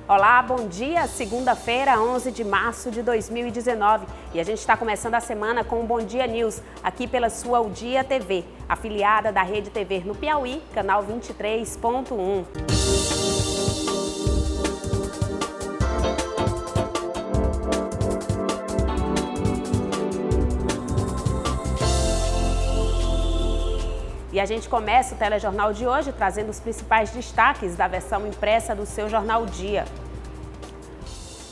Olá, bom dia! Segunda-feira, 11 de março de 2019 e a gente está começando a semana com o Bom Dia News, aqui pela sua O Dia TV, afiliada da Rede TV no Piauí, canal 23.1. E a gente começa o telejornal de hoje trazendo os principais destaques da versão impressa do seu Jornal Dia.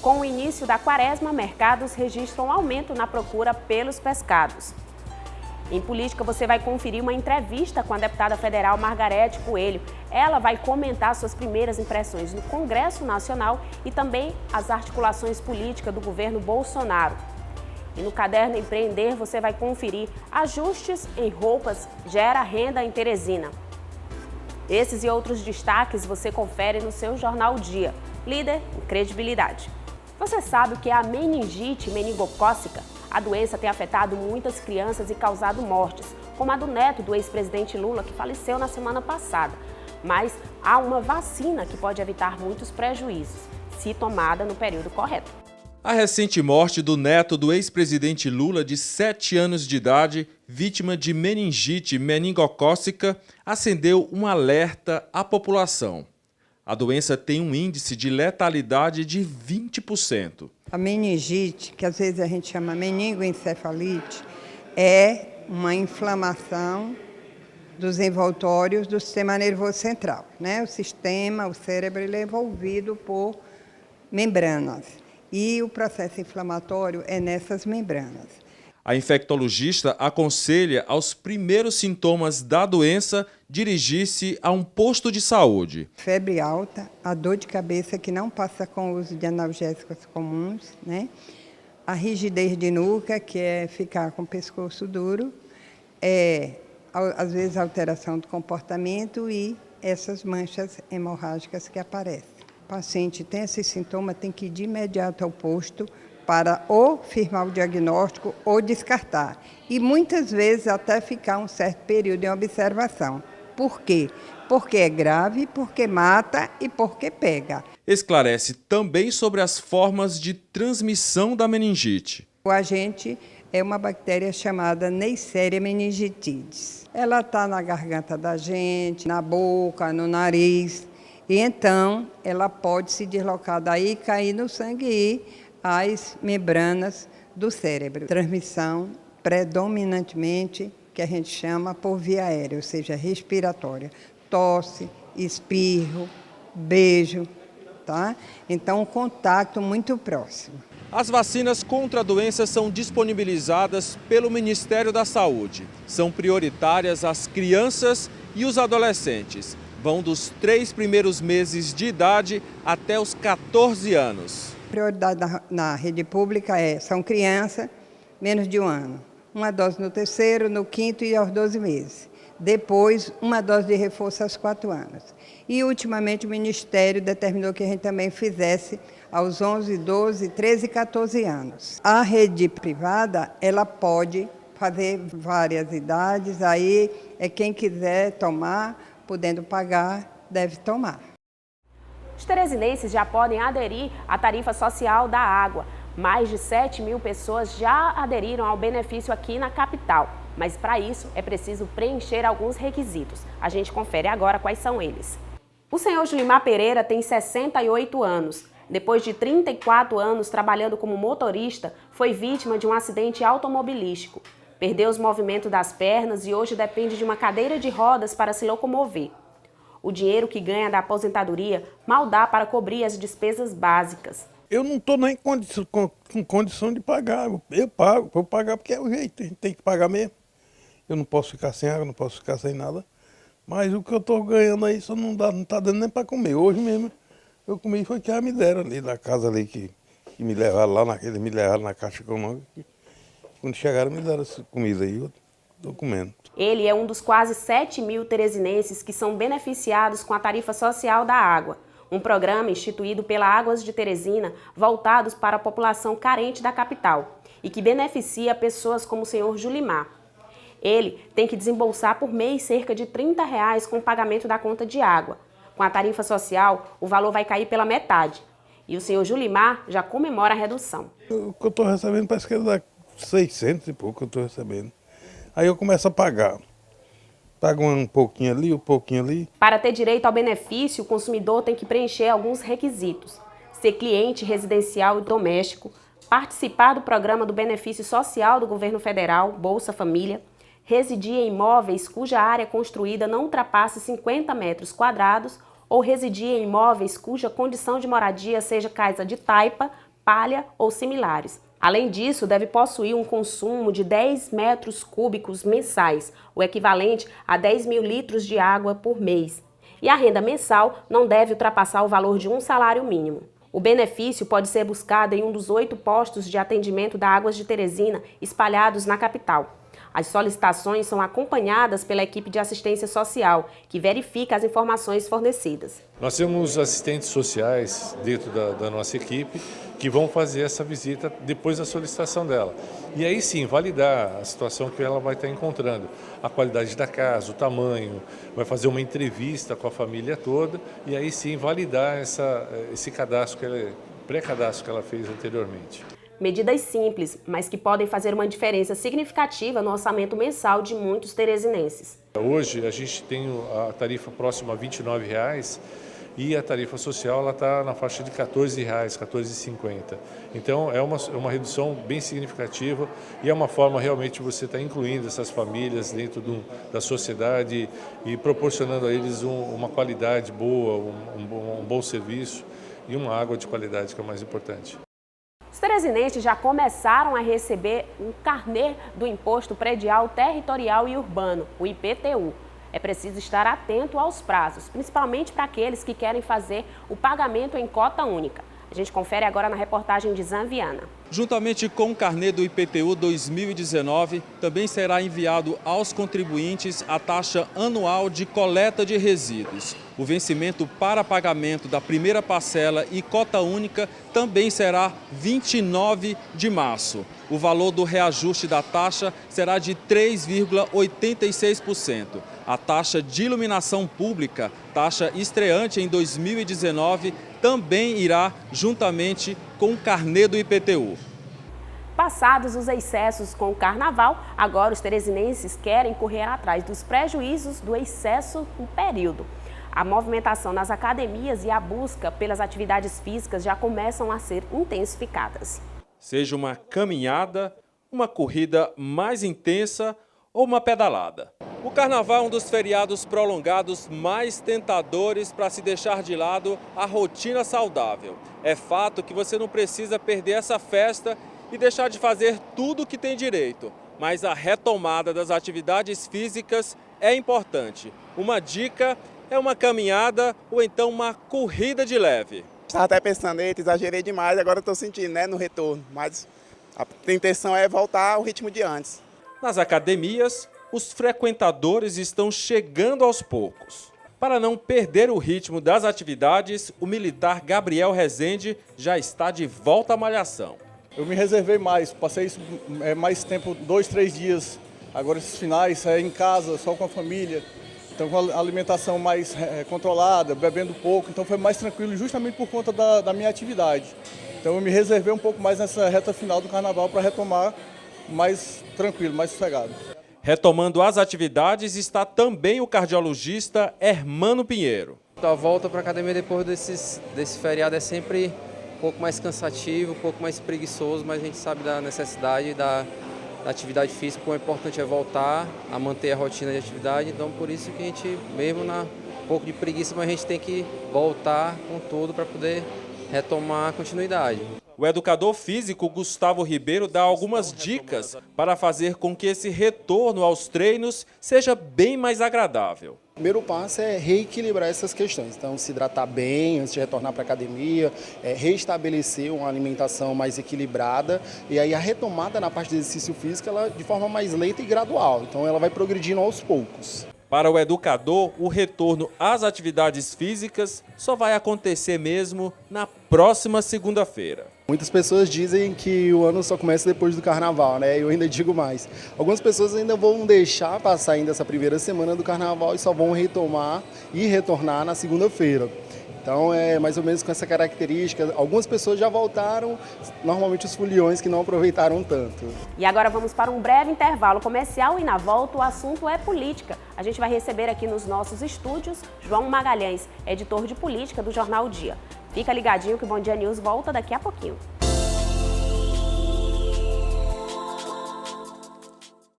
Com o início da quaresma, mercados registram um aumento na procura pelos pescados. Em política, você vai conferir uma entrevista com a deputada federal Margarete Coelho. Ela vai comentar suas primeiras impressões no Congresso Nacional e também as articulações políticas do governo Bolsonaro. E no Caderno Empreender, você vai conferir ajustes em roupas gera renda em Teresina. Esses e outros destaques você confere no seu Jornal Dia, líder em credibilidade. Você sabe o que é a meningite meningocócica? A doença tem afetado muitas crianças e causado mortes, como a do neto do ex-presidente Lula, que faleceu na semana passada. Mas há uma vacina que pode evitar muitos prejuízos, se tomada no período correto. A recente morte do neto do ex-presidente Lula, de 7 anos de idade, vítima de meningite meningocócica, acendeu um alerta à população. A doença tem um índice de letalidade de 20%. A meningite, que às vezes a gente chama meningoencefalite, é uma inflamação dos envoltórios do sistema nervoso central, né? O cérebro, ele é envolvido por membranas. E o processo inflamatório é nessas membranas. A infectologista aconselha aos primeiros sintomas da doença dirigir-se a um posto de saúde. Febre alta, a dor de cabeça que não passa com o uso de analgésicos comuns, né? A rigidez de nuca, que é ficar com o pescoço duro, às vezes alteração do comportamento e essas manchas hemorrágicas que aparecem. O paciente tem esse sintoma, tem que ir de imediato ao posto para ou firmar o diagnóstico ou descartar. E muitas vezes até ficar um certo período em observação. Por quê? Porque é grave, porque mata e porque pega. Esclarece também sobre as formas de transmissão da meningite. O agente é uma bactéria chamada Neisseria meningitidis. Ela está na garganta da gente, na boca, no nariz. E então, ela pode se deslocar daí, cair no sangue e às membranas do cérebro. Transmissão predominantemente, que a gente chama por via aérea, ou seja, respiratória. Tosse, espirro, beijo, tá? Então, um contato muito próximo. As vacinas contra a doença são disponibilizadas pelo Ministério da Saúde. São prioritárias às crianças e os adolescentes. Vão dos 3 primeiros meses de idade até os 14 anos. A prioridade na rede pública são crianças menos de 1 ano. Uma dose no 3º, no 5º e aos 12 meses. Depois, uma dose de reforço aos 4 anos. E, ultimamente, o Ministério determinou que a gente também fizesse aos 11, 12, 13 e 14 anos. A rede privada, ela pode fazer várias idades, aí é quem quiser tomar, podendo pagar, deve tomar. Os teresinenses já podem aderir à tarifa social da água. Mais de 7 mil pessoas já aderiram ao benefício aqui na capital. Mas para isso é preciso preencher alguns requisitos. A gente confere agora quais são eles. O senhor Julimar Pereira tem 68 anos. Depois de 34 anos trabalhando como motorista, foi vítima de um acidente automobilístico. Perdeu os movimentos das pernas e hoje depende de uma cadeira de rodas para se locomover. O dinheiro que ganha da aposentadoria mal dá para cobrir as despesas básicas. Eu não estou nem com condição de pagar. Eu pago, vou pagar porque é o jeito, a gente tem que pagar mesmo. Eu não posso ficar sem água, não posso ficar sem nada. Mas o que eu estou ganhando aí só não está dando nem para comer. Hoje mesmo eu comi, foi que me deram ali na casa ali que me levaram lá, eles me levaram na Caixa Econômica. Quando chegaram, me deram essa comida aí, eu estou comendo. Ele é um dos quase 7 mil teresinenses que são beneficiados com a tarifa social da água, um programa instituído pela Águas de Teresina voltados para a população carente da capital e que beneficia pessoas como o senhor Julimar. Ele tem que desembolsar por mês cerca de R$ 30 com o pagamento da conta de água. Com a tarifa social, o valor vai cair pela metade. E o senhor Julimar já comemora a redução. O que eu estou recebendo parece que dá 600 e pouco que eu estou recebendo. Aí eu começo a pagar. Pago um pouquinho ali, um pouquinho ali. Para ter direito ao benefício, o consumidor tem que preencher alguns requisitos: ser cliente residencial e doméstico, participar do programa do benefício social do governo federal, Bolsa Família, residir em imóveis cuja área construída não ultrapasse 50 metros quadrados ou residir em imóveis cuja condição de moradia seja casa de taipa, palha ou similares. Além disso, deve possuir um consumo de 10 metros cúbicos mensais, o equivalente a 10 mil litros de água por mês. E a renda mensal não deve ultrapassar o valor de um salário mínimo. O benefício pode ser buscado em um dos 8 postos de atendimento da Águas de Teresina espalhados na capital. As solicitações são acompanhadas pela equipe de assistência social, que verifica as informações fornecidas. Nós temos assistentes sociais dentro da nossa equipe que vão fazer essa visita depois da solicitação dela. E aí sim, validar a situação que ela vai estar encontrando, a qualidade da casa, o tamanho, vai fazer uma entrevista com a família toda e aí sim validar esse cadastro, pré-cadastro que ela fez anteriormente. Medidas simples, mas que podem fazer uma diferença significativa no orçamento mensal de muitos teresinenses. Hoje a gente tem a tarifa próxima a R$ 29,00 e a tarifa social está na faixa de R$ 14,00, R$ 14,50. Então é uma redução bem significativa e é uma forma realmente de você estar incluindo essas famílias dentro da sociedade e proporcionando a eles uma qualidade boa, um bom serviço e uma água de qualidade, que é o mais importante. Os teresinenses já começaram a receber um carnê do Imposto Predial Territorial e Urbano, o IPTU. É preciso estar atento aos prazos, principalmente para aqueles que querem fazer o pagamento em cota única. A gente confere agora na reportagem de Zanviana. Juntamente com o carnê do IPTU 2019, também será enviado aos contribuintes a taxa anual de coleta de resíduos. O vencimento para pagamento da primeira parcela e cota única também será 29 de março. O valor do reajuste da taxa será de 3,86%. A taxa de iluminação pública, taxa estreante em 2019, também irá juntamente com o carnê do IPTU. Passados os excessos com o carnaval, agora os teresinenses querem correr atrás dos prejuízos do excesso no período. A movimentação nas academias e a busca pelas atividades físicas já começam a ser intensificadas. Seja uma caminhada, uma corrida mais intensa ou uma pedalada. O carnaval é um dos feriados prolongados mais tentadores para se deixar de lado a rotina saudável. É fato que você não precisa perder essa festa e deixar de fazer tudo o que tem direito, mas a retomada das atividades físicas é importante. Uma dica é uma caminhada ou então uma corrida de leve. Estava até pensando, eita, exagerei demais, agora estou sentindo, no retorno, mas a intenção é voltar ao ritmo de antes. Nas academias, os frequentadores estão chegando aos poucos. Para não perder o ritmo das atividades, o militar Gabriel Rezende já está de volta à malhação. Eu me reservei mais, passei mais tempo, 2, 3 dias. Agora esses finais em casa, só com a família. Então com a alimentação mais controlada, bebendo pouco. Então foi mais tranquilo justamente por conta da minha atividade. Então eu me reservei um pouco mais nessa reta final do carnaval para retomar mais tranquilo, mais sossegado. Retomando as atividades está também o cardiologista Hermano Pinheiro. A volta para a academia depois desse feriado é sempre um pouco mais cansativo, um pouco mais preguiçoso, mas a gente sabe da necessidade da atividade física, o importante é voltar a manter a rotina de atividade, então por isso que a gente, mesmo um pouco de preguiça, mas a gente tem que voltar com tudo para poder retomar a continuidade. O educador físico Gustavo Ribeiro dá algumas dicas para fazer com que esse retorno aos treinos seja bem mais agradável. O primeiro passo é reequilibrar essas questões, então se hidratar bem antes de retornar para a academia, reestabelecer uma alimentação mais equilibrada e aí a retomada na parte do exercício físico ela de forma mais lenta e gradual, então ela vai progredindo aos poucos. Para o educador, o retorno às atividades físicas só vai acontecer mesmo na próxima segunda-feira. Muitas pessoas dizem que o ano só começa depois do carnaval, né? Eu ainda digo mais. Algumas pessoas ainda vão deixar passar ainda essa primeira semana do carnaval e só vão retomar e retornar na segunda-feira. Então é mais ou menos com essa característica. Algumas pessoas já voltaram, normalmente os foliões que não aproveitaram tanto. E agora vamos para um breve intervalo comercial e na volta o assunto é política. A gente vai receber aqui nos nossos estúdios João Magalhães, editor de política do Jornal Dia. Fica ligadinho que o Bom Dia News volta daqui a pouquinho.